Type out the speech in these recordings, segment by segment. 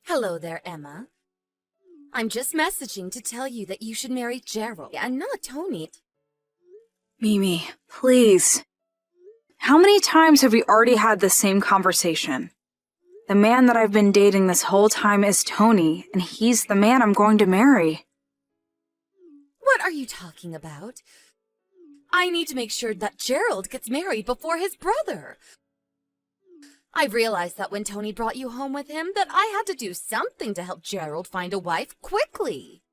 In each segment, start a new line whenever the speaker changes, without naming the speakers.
Hello there, Emma. I'm just messaging to tell you that you should marry Gerald and not Tony.
Mimi, please. How many times have we already had the same conversation? The man that I've been dating this whole time is Tony, and he's the man I'm going to marry.
What are you talking about? I need to make sure that Gerald gets married before his brother. I realized that when Tony brought you home with him that I had to do something to help Gerald find a wife quickly.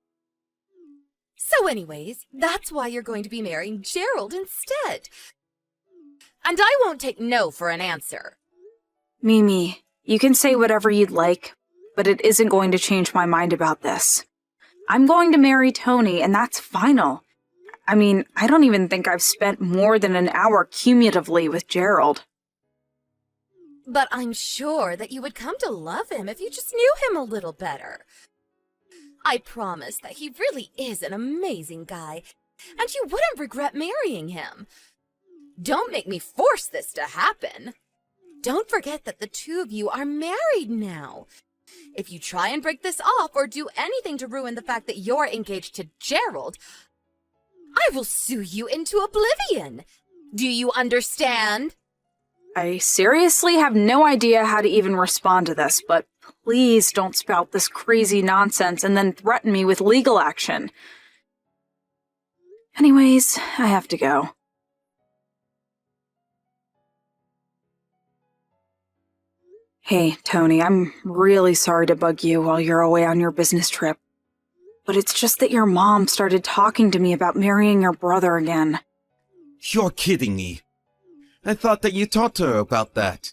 So anyways, that's why you're going to be marrying Gerald instead. And I won't take no for an answer.
Mimi, you can say whatever you'd like, but it isn't going to change my mind about this. I'm going to marry Tony, and that's final. I mean, I don't even think I've spent more than an hour cumulatively with Gerald.
But I'm sure that you would come to love him if you just knew him a little better. I promise that he really is an amazing guy, and you wouldn't regret marrying him. Don't make me force this to happen. Don't forget that the two of you are married now. If you try and break this off or do anything to ruin the fact that you're engaged to Gerald, I will sue you into oblivion. Do you understand?
I seriously have no idea how to even respond to this, but please don't spout this crazy nonsense and then threaten me with legal action. Anyways, I have to go. Hey, Tony, I'm really sorry to bug you while you're away on your business trip. But it's just that your mom started talking to me about marrying your brother again.
You're kidding me. I thought that you talked to her about that.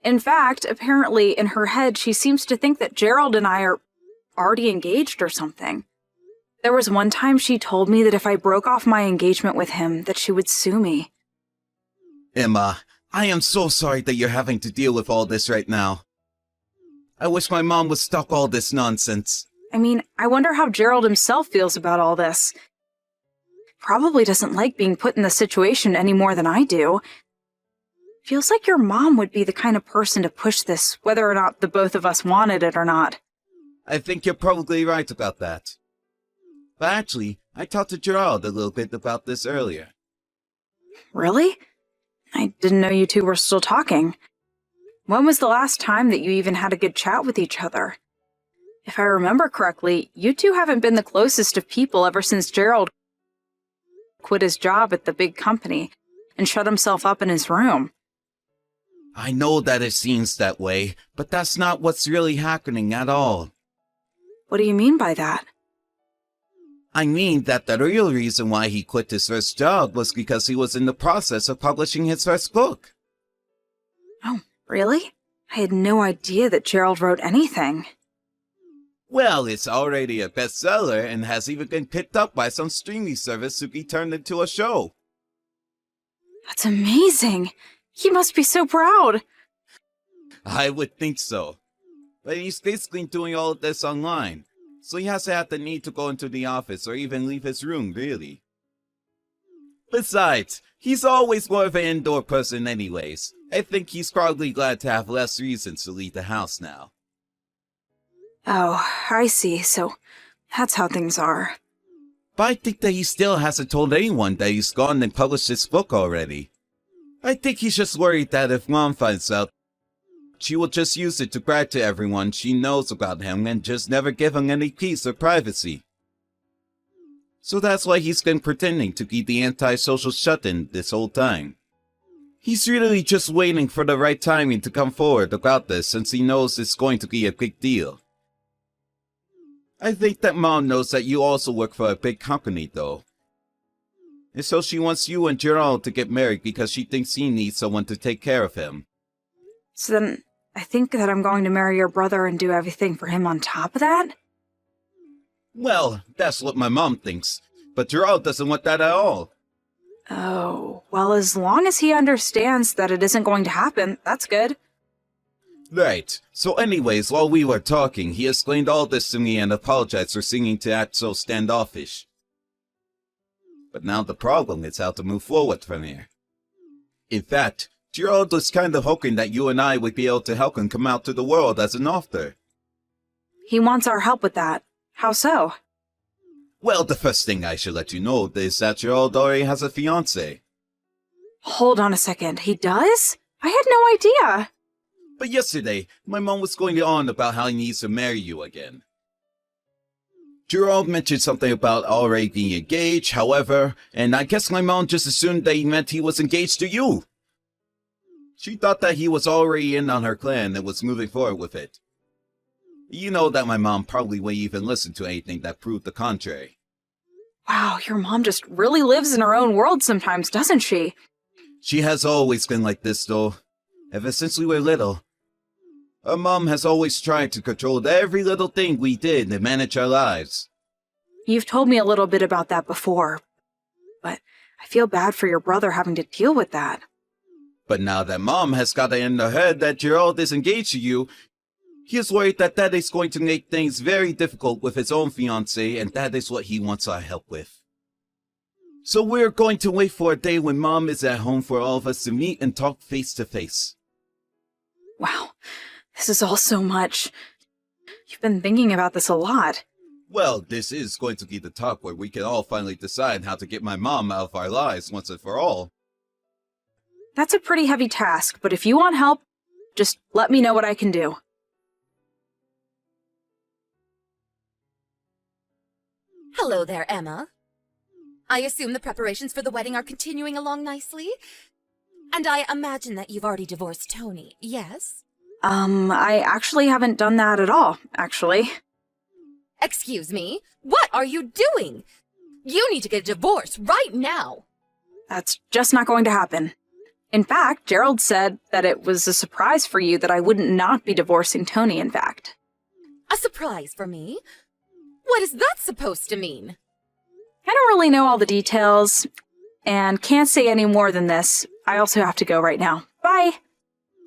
In fact, apparently in her head she seems to think that Gerald and I are already engaged or something. There was one time she told me that if I broke off my engagement with him, that she would sue me.
Emma, I am so sorry that you're having to deal with all this right now. I wish my mom would stop all this nonsense.
I mean, I wonder how Gerald himself feels about all this. Probably doesn't like being put in this situation any more than I do. Feels like your mom would be the kind of person to push this, whether or not the both of us wanted it or not.
I think you're probably right about that. But actually, I talked to Gerald a little bit about this earlier.
Really? I didn't know you two were still talking. When was the last time that you even had a good chat with each other? If I remember correctly, you two haven't been the closest of people ever since Gerald quit his job at the big company and shut himself up in his room.
I know that it seems that way, but that's not what's really happening at all.
What do you mean by that?
I mean that the real reason why he quit his first job was because he was in the process of publishing his first book.
Oh, really? I had no idea that Gerald wrote anything.
Well, it's already a bestseller and has even been picked up by some streaming service to be turned into a show.
That's amazing! He must be so proud!
I would think so. But he's basically doing all of this online, so he hasn't had the need to go into the office or even leave his room, really. Besides, he's always more of an indoor person anyways. I think he's probably glad to have less reasons to leave the house now.
Oh, I see, so that's how things are.
But I think that he still hasn't told anyone that he's gone and published his book already. I think he's just worried that if Mom finds out, she will just use it to brag to everyone she knows about him and just never give him any peace or privacy. So that's why he's been pretending to be the anti-social shut-in this whole time. He's really just waiting for the right timing to come forward about this since he knows it's going to be a big deal. I think that Mom knows that you also work for a big company, though. And so she wants you and Gerald to get married because she thinks he needs someone to take care of him.
So then, I think that I'm going to marry your brother and do everything for him on top of that?
Well, that's what my mom thinks, but Gerald doesn't want that at all.
Oh, well, as long as he understands that it isn't going to happen, that's good.
Right. So anyways, while we were talking, he explained all this to me and apologized for seeming to act so standoffish. But now the problem is how to move forward from here. In fact, Gerald was kind of hoping that you and I would be able to help him come out to the world as an author.
He wants our help with that. How so?
Well, the first thing I should let you know is that Gerald already has a fiancé.
Hold on a second. He does? I had no idea.
But yesterday, my mom was going on about how he needs to marry you again. Gerald mentioned something about already being engaged, however, and I guess my mom just assumed that he meant he was engaged to you. She thought that he was already in on her plan and was moving forward with it. You know that my mom probably wouldn't even listen to anything that proved the contrary.
Wow, your mom just really lives in her own world sometimes, doesn't she?
She has always been like this, though, ever since we were little. Our mom has always tried to control every little thing we did and manage our lives.
You've told me a little bit about that before, but I feel bad for your brother having to deal with that.
But now that mom has got it in her head that Gerald is engaged to you, he is worried that that is going to make things very difficult with his own fiancée, and that is what he wants our help with. So we're going to wait for a day when mom is at home for all of us to meet and talk face to face.
Wow, this is all so much. You've been thinking about this a lot.
Well, this is going to be the talk where we can all finally decide how to get my mom out of our lives once and for all.
That's a pretty heavy task, but if you want help, just let me know what I can do.
Hello there, Emma. I assume the preparations for the wedding are continuing along nicely? And I imagine that you've already divorced Tony, yes?
I actually haven't done that at all, actually.
Excuse me? What are you doing? You need to get a divorce right now.
That's just not going to happen. In fact, Gerald said that it was a surprise for you that I wouldn't not be divorcing Tony, in fact.
A surprise for me? What is that supposed to mean?
I don't really know all the details, and can't say any more than this. I also have to go right now. Bye!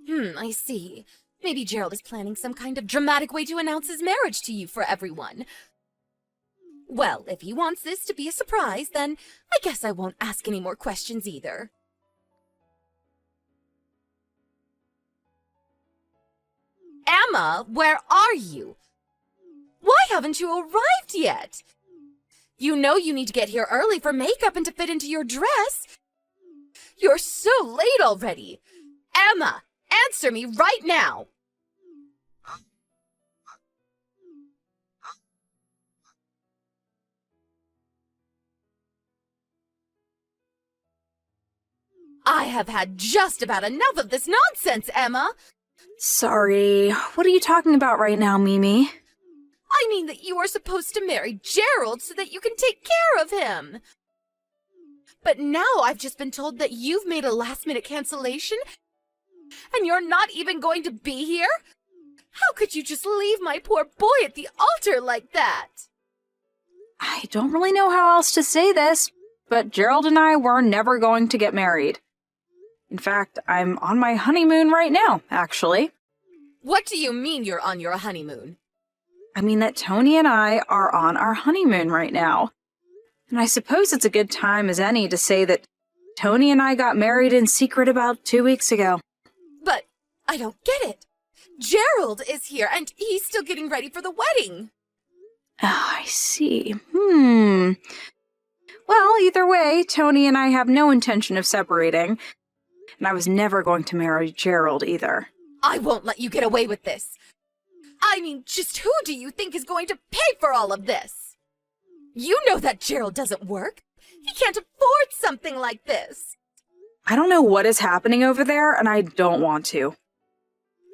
I see. Maybe Gerald is planning some kind of dramatic way to announce his marriage to you for everyone. Well, if he wants this to be a surprise, then I guess I won't ask any more questions either. Emma, where are you? Why haven't you arrived yet? You know you need to get here early for makeup and to fit into your dress. You're so late already. Emma, answer me right now. I have had just about enough of this nonsense, Emma.
Sorry, what are you talking about right now, Mimi?
I mean that you are supposed to marry Gerald so that you can take care of him. But now I've just been told that you've made a last-minute cancellation and you're not even going to be here? How could you just leave my poor boy at the altar like that?
I don't really know how else to say this, but Gerald and I were never going to get married. In fact, I'm on my honeymoon right now, actually.
What do you mean you're on your honeymoon?
I mean that Tony and I are on our honeymoon right now. And I suppose it's a good time as any to say that Tony and I got married in secret about 2 weeks ago.
But I don't get it. Gerald is here and he's still getting ready for the wedding.
Oh, I see. Well, either way, Tony and I have no intention of separating. And I was never going to marry Gerald either.
I won't let you get away with this. I mean, just who do you think is going to pay for all of this? You know that Gerald doesn't work. He can't afford something like this.
I don't know what is happening over there, and I don't want to.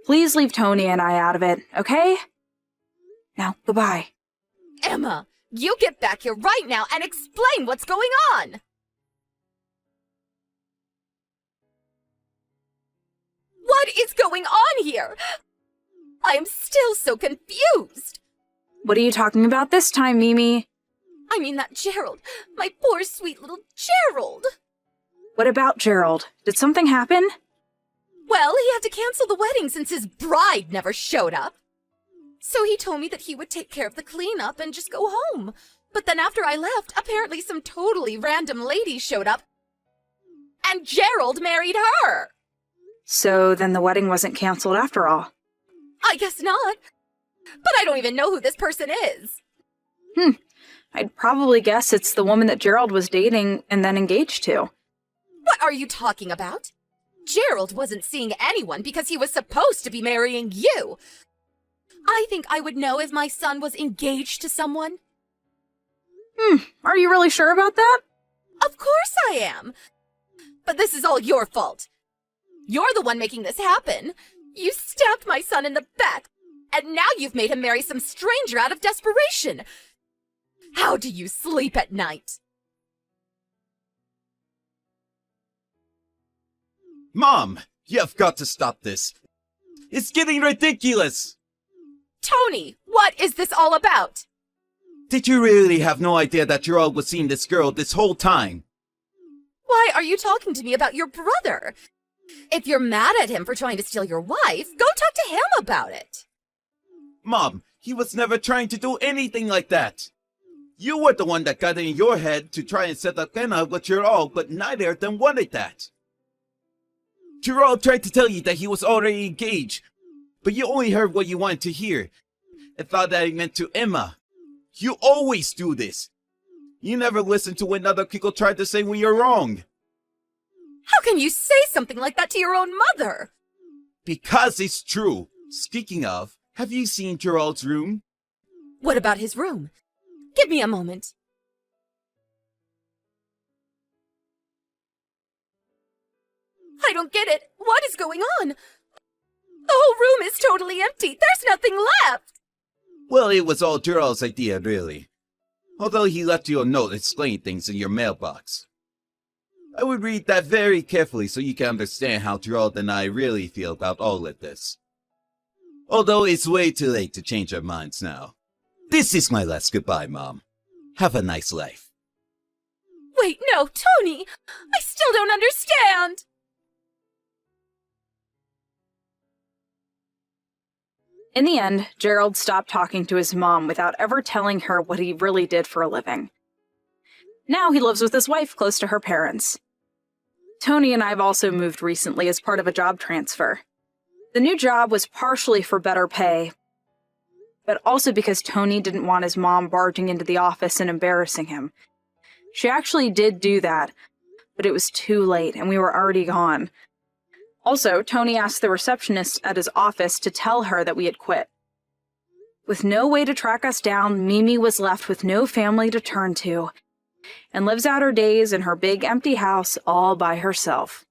Please leave Tony and I out of it, okay? Now, goodbye.
Emma, you get back here right now and explain what's going on. What is going on here? I am still so confused.
What are you talking about this time, Mimi?
I mean that Gerald, my poor sweet little Gerald.
What about Gerald? Did something happen?
Well, he had to cancel the wedding since his bride never showed up. So he told me that he would take care of the cleanup and just go home. But then after I left, apparently some totally random lady showed up. And Gerald married her.
So then the wedding wasn't canceled after all.
I guess not. But I don't even know who this person is.
I'd probably guess it's the woman that Gerald was dating and then engaged to.
What are you talking about? Gerald wasn't seeing anyone because he was supposed to be marrying you. I think I would know if my son was engaged to someone.
Are you really sure about that?
Of course I am. But this is all your fault. You're the one making this happen. You stabbed my son in the back, and now you've made him marry some stranger out of desperation. How do you sleep at night?
Mom, you've got to stop this. It's getting ridiculous.
Tony, what is this all about?
Did you really have no idea that Gerald was seeing this girl this whole time?
Why are you talking to me about your brother? If you're mad at him for trying to steal your wife, go talk to him about it.
Mom, he was never trying to do anything like that. You were the one that got it in your head to try and set up Kenna with Gerald, but neither of them wanted that. Gerald tried to tell you that he was already engaged, but you only heard what you wanted to hear and thought that he meant to Emma. You always do this. You never listen to when other people try to say when you're wrong.
How can you say something like that to your own mother?
Because it's true. Speaking of, have you seen Gerald's room?
What about his room? Give me a moment. I don't get it. What is going on? The whole room is totally empty. There's nothing left.
Well, it was all Gerald's idea, really. Although he left you a note explaining things in your mailbox. I would read that very carefully so you can understand how Gerald and I really feel about all of this. Although it's way too late to change our minds now. This is my last goodbye, Mom. Have a nice life.
Wait, no, Tony! I still don't understand!
In the end, Gerald stopped talking to his mom without ever telling her what he really did for a living. Now he lives with his wife close to her parents. Tony and I have also moved recently as part of a job transfer. The new job was partially for better pay, but also because Tony didn't want his mom barging into the office and embarrassing him. She actually did do that, but it was too late and we were already gone. Also, Tony asked the receptionist at his office to tell her that we had quit. With no way to track us down, Mimi was left with no family to turn to, and lives out her days in her big empty house all by herself.